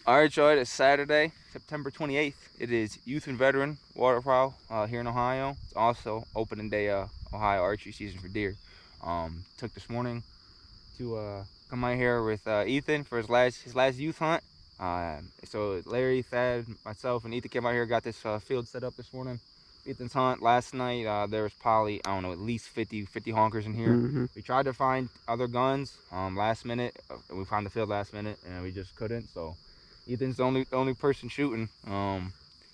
All right, y'all, it's Saturday, September 28th. It is Youth and Veteran Waterfowl here in Ohio. It's also opening day Ohio archery season for deer. Took this morning to come out here with Ethan for his last youth hunt. So Larry, Thad, myself, and Ethan came out here, got this field set up this morning. Ethan's hunt last night, there was probably, I don't know, at least 50 honkers in here. We tried to find other guns last minute. We found the field last minute, and we just couldn't. So Ethan's the only person shooting.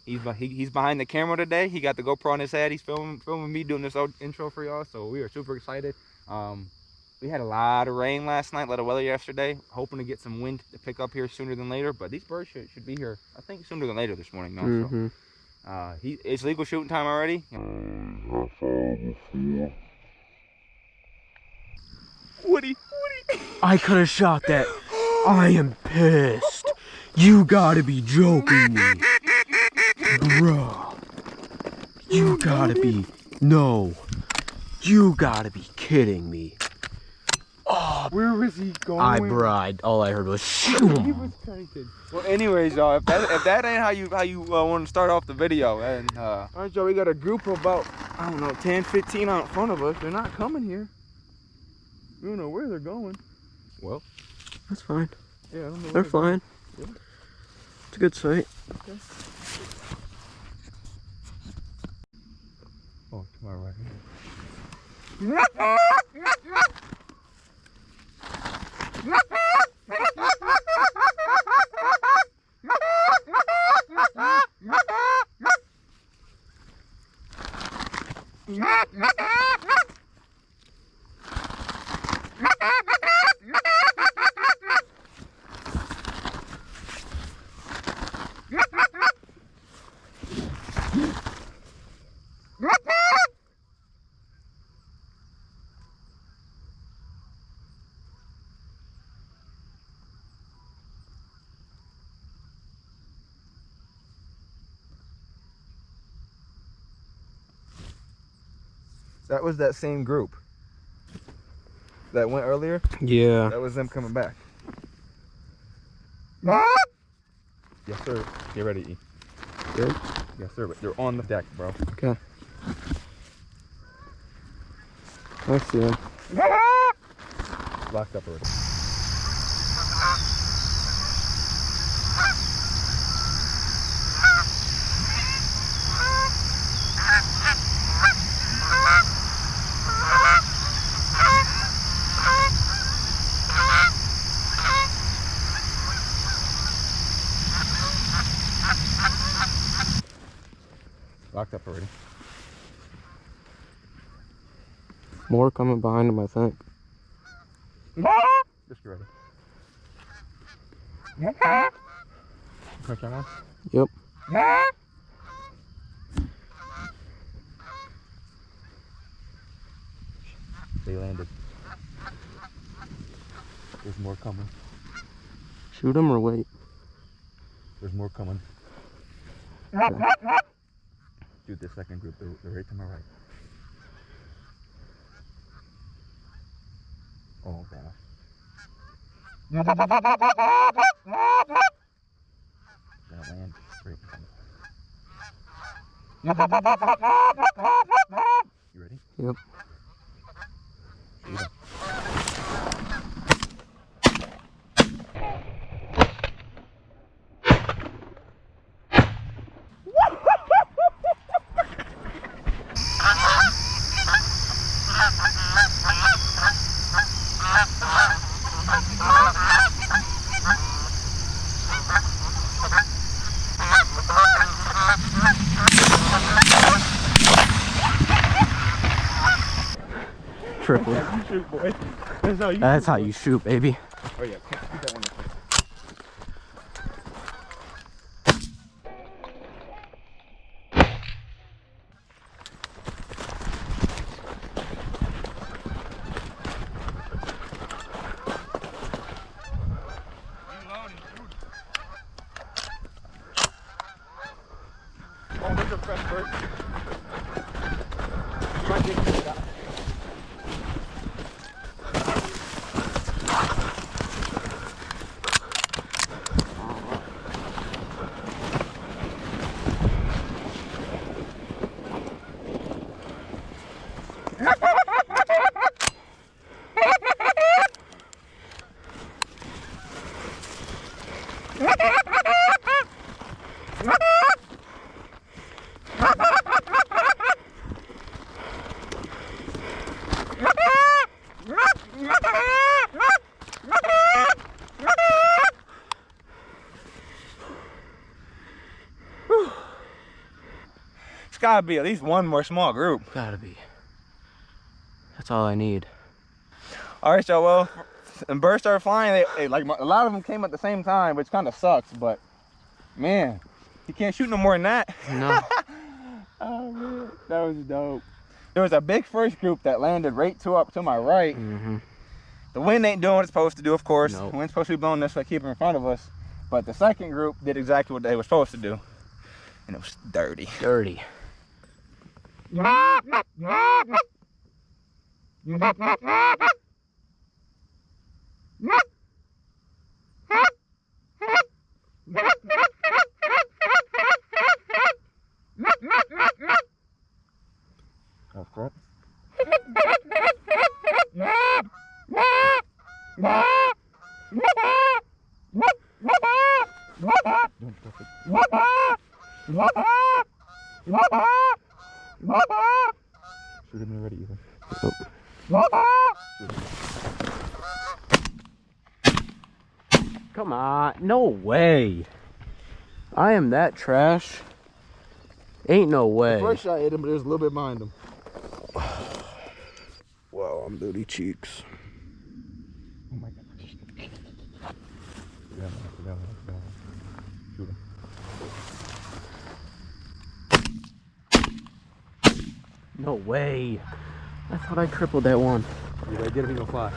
He's behind the camera today. He got the GoPro on his head. He's filming me doing this intro for y'all. So we are super excited. We had a lot of rain last night, a lot of weather yesterday. Hoping to get some wind to pick up here sooner than later. But these birds should be here, I think, sooner than later this morning. So it's legal shooting time already. Woody. I could have shot that. I am pissed. You gotta be joking me. Bruh. You gotta be... No. You gotta be kidding me. Oh, where was he going? All I heard was he was cranking. Well, anyways, y'all, if that ain't how you want to start off the video, and all right, y'all, we got a group of about, I don't know, 10, 15 out in front of us. They're not coming here. We don't know where they're going. Well, that's fine. Yeah, I don't know. They're fine. Yeah. It's a good sight. Okay. Oh, to my right here. That was that same group that went earlier. Yeah. That was them coming back. Yes, sir. Get ready, E. Good? Yes, sir. But they're on the deck, bro. Okay. I see him. Locked up already. Locked up already. More coming behind him, I think. Just get ready. Click that one? Yep. They landed. There's more coming. Shoot him or wait? There's more coming. Okay. Dude, the second group, they're right to my right. Oh gosh. Gonna land straight in front of us. You ready? Yep. Shoot him. Triple. That's how you shoot, boy. That's how you shoot, baby. Oh yeah, keep that one. Oh, there's a fresh bird. You might get this guy. gotta be at least one more small group. Gotta be. That's all I need. All right, y'all. Well, and birds started flying. They like a lot of them came at the same time, which kind of sucks. But man, you can't shoot no more than that. No. Oh man, that was dope. There was a big first group that landed right up to my right. Mm-hmm. The wind ain't doing what it's supposed to do, of course. Nope. The wind's supposed to be blowing this way, keeping in front of us. But the second group did exactly what they were supposed to do. And it was dirty. Dirty. Up front. Shoot him already either. Come on. No way. I am that trash. Ain't no way. The first shot hit him, but it was a little bit behind him. Wow, I'm dirty cheeks. Oh my god. Shoot him. No way. I thought I crippled that one. You gotta get him, he's gonna fly.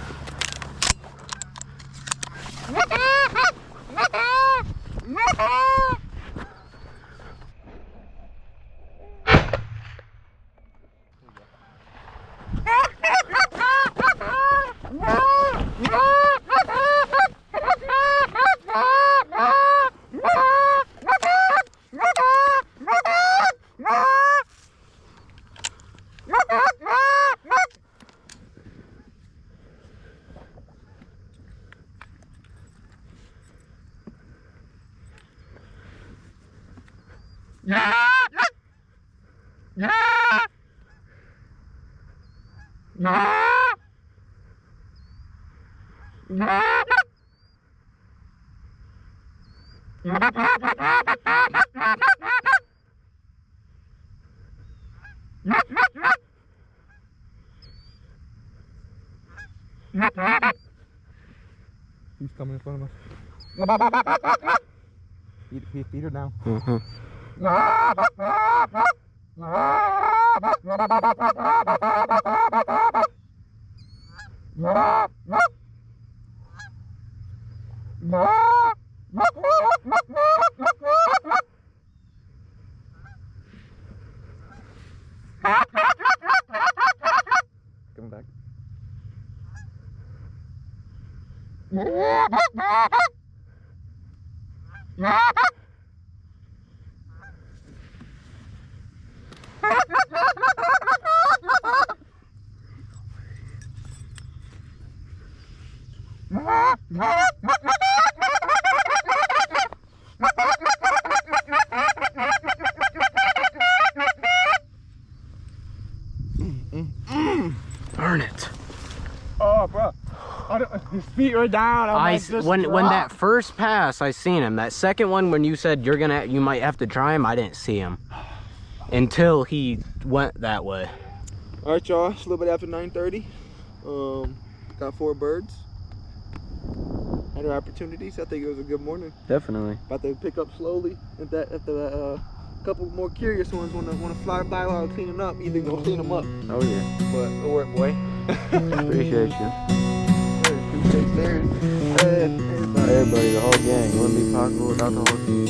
He's coming in front of us. Feet her down. Mm-hmm. Coming back. Darn it. Oh, bro. His feet were down. When that first pass, I seen him. That second one, when you said you might have to try him, I didn't see him until he went that way. All right, y'all. It's a little bit after 9:30. Got 4 birds. Had our opportunities. I think it was a good morning. Definitely. About to pick up slowly. After a couple more curious ones want to fly by while cleaning up. Either go clean them up. Oh yeah. But good work, boy. Appreciate you. Appreciate theirs. Everybody, the whole gang. It wouldn't be possible without the whole team.